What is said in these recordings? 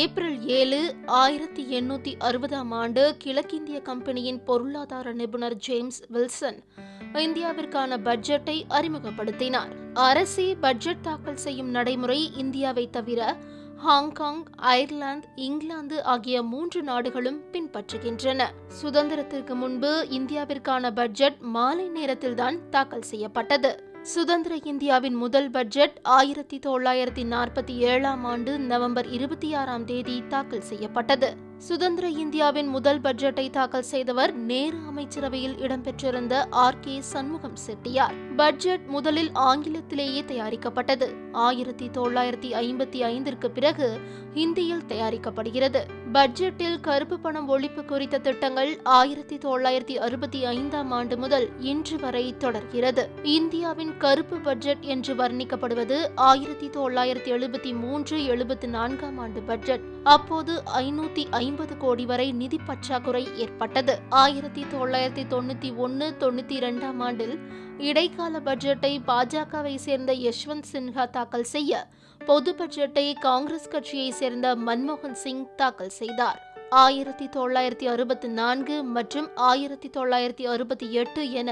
April 7, 1860ஆம் ஆண்டு கிழக்கிந்திய கம்பெனியின் பொருளாதார நிபுணர் ஜேம்ஸ் வில்சன் இந்தியாவிற்கான பட்ஜெட்டை அறிமுகப்படுத்தினார். அரசே பட்ஜெட் தாக்கல் செய்யும் நடைமுறை இந்தியாவை தவிர ஹாங்காங், அயர்லாந்து, இங்கிலாந்து ஆகிய 3 நாடுகளும் பின்பற்றுகின்றன. சுதந்திரத்திற்கு முன்பு இந்தியாவிற்கான பட்ஜெட் மாலை நேரத்தில்தான் தாக்கல் செய்யப்பட்டது. சுதந்திர இந்தியாவின் முதல் பட்ஜெட் 1947ஆம் ஆண்டு நவம்பர் 26ஆம் தேதி தாக்கல் செய்யப்பட்டது. சுதந்திர இந்தியாவின் முதல் பட்ஜெட்டை தாக்கல் செய்தவர் நேரு அமைச்சரவையில் இடம்பெற்றிருந்த R.K. சண்முகம் செட்டியார். பட்ஜெட் முதலில் ஆங்கிலத்திலேயே தயாரிக்கப்பட்டது. 1955ற்கு பிறகு ஹிந்தியில் தயாரிக்கப்படுகிறது. பட்ஜெட்டில் கருப்பு பணம் ஒழிப்பு குறித்த திட்டங்கள் 1965ஆம் ஆண்டு முதல் இன்று வரை தொடர்கிறது. இந்தியாவின் கருப்பு பட்ஜெட் என்று வர்ணிக்கப்படுவது 1973-74ஆம் ஆண்டு பட்ஜெட். அப்போது 550 கோடி வரை நிதி பற்றாக்குறை ஏற்பட்டது. 1991-92ஆம் ஆண்டில் இடைக்கால பட்ஜெட்டை பாஜகவை சேர்ந்த யஷ்வந்த் சின்ஹா தாக்கல் செய்ய, பொது பட்ஜெட்டை காங்கிரஸ் கட்சியை சேர்ந்த மன்மோகன் சிங் தாக்கல் செய்தார். 1964 மற்றும் 1968 என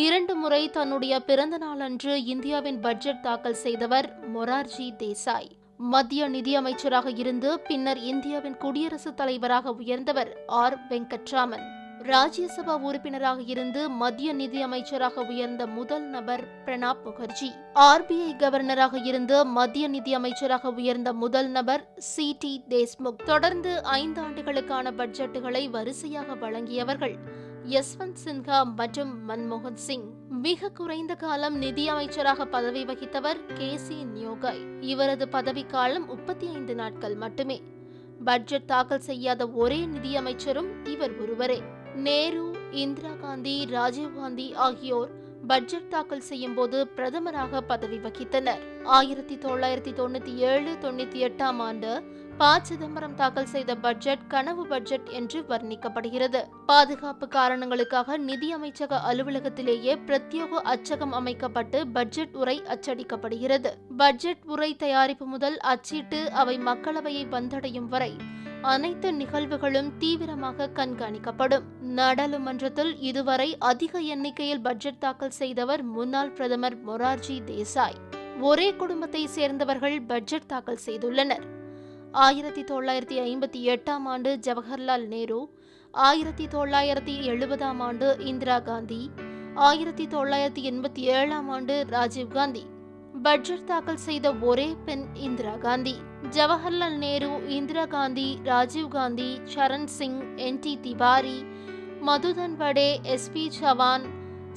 2 முறை தன்னுடைய பிறந்த நாளன்று இந்தியாவின் பட்ஜெட் தாக்கல் செய்தவர் மொரார்ஜி தேசாய். மத்திய நிதியமைச்சராக இருந்து பின்னர் இந்தியாவின் குடியரசுத் தலைவராக உயர்ந்தவர் R. வெங்கட்ராமன். ராஜ்யசபா உறுப்பினராக இருந்து மத்திய நிதியமைச்சராக உயர்ந்த முதல் நபர் பிரணாப் முகர்ஜி. RBI கவர்னராக இருந்து மத்திய நிதியமைச்சராக உயர்ந்த முதல் நபர் C.T. தேஷ்முக். தொடர்ந்து 5 ஆண்டுகளுக்கான பட்ஜெட்டுகளை வரிசையாக வழங்கியவர்கள் யஷ்வந்த் சின்ஹா மற்றும் மன்மோகன் சிங். மிக குறைந்த காலம் நிதியமைச்சராக பதவி வகித்தவர் K.C. நியோகாய். இவரது பதவிக்காலம் 35 நாட்கள் மட்டுமே. பட்ஜெட் தாக்கல் செய்யாத ஒரே நிதியமைச்சரும் இவர் ஒருவரே. நேரு, இந்திரா காந்தி, ராஜீவ்காந்தி ஆகியோர் பட்ஜெட் தாக்கல் செய்யும் போது பிரதமராக பதவி வகித்தனர். 1997-98ஆம் ஆண்டு சிதம்பரம் தாக்கல் செய்த பட்ஜெட் கனவு பட்ஜெட் என்று வர்ணிக்கப்படுகிறது. பாதுகாப்பு காரணங்களுக்காக நிதியமைச்சக அலுவலகத்திலேயே பிரத்யேக அச்சகம் அமைக்கப்பட்டு பட்ஜெட் உரை அச்சடிக்கப்படுகிறது. பட்ஜெட் உரை தயாரிப்பு முதல் அச்சிட்டு அவை மக்களவையை வந்தடையும் வரை அனைத்து நிகழ்வுகளும் தீவிரமாக கண்காணிக்கப்படும். நாடாளுமன்றத்தில் இதுவரை அதிக எண்ணிக்கையில் பட்ஜெட் தாக்கல் செய்தவர் முன்னாள் பிரதமர் மொரார்ஜி தேசாய். ஒரே குடும்பத்தை சேர்ந்தவர்கள் பட்ஜெட் தாக்கல் செய்துள்ளனர். 1958ஆம் ஆண்டு ஜவஹர்லால் நேரு, 1970ஆம் ஆண்டு இந்திரா காந்தி, 1987ஆம் ஆண்டு ராஜீவ்காந்தி. பட்ஜெட் தாக்கல் செய்த ஒரே பெண் இந்திரா காந்தி. ஜவஹர்லால் நேரு, இந்திரா காந்தி, ராஜீவ்காந்தி, சரண் சிங், N.T. திவாரி, மதுதன் வடே, S.P. சவான்,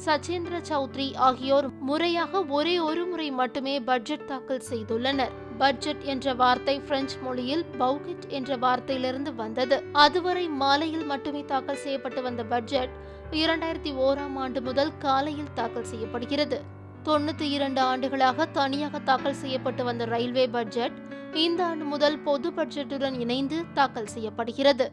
சச்சேந்திர சௌத்ரி ஆகியோர் முறையாக ஒரே ஒரு முறை மட்டுமே பட்ஜெட் தாக்கல் செய்துள்ளனர். பட்ஜெட் என்ற வார்த்தை பிரெஞ்சு மொழியில் பவுகெட் என்ற வார்த்தையிலிருந்து வந்தது. அதுவரை மாலையில் மட்டுமே தாக்கல் செய்யப்பட்டு வந்த பட்ஜெட் 2001ஆம் ஆண்டு முதல் காலையில் தாக்கல் செய்யப்படுகிறது. 92 ஆண்டுகளாக தனியாக தாக்கல் செய்யப்பட்டு வந்த ரயில்வே பட்ஜெட் இந்த ஆண்டு முதல் பொது பட்ஜெட்டுடன் இணைந்து தாக்கல் செய்யப்படுகிறது.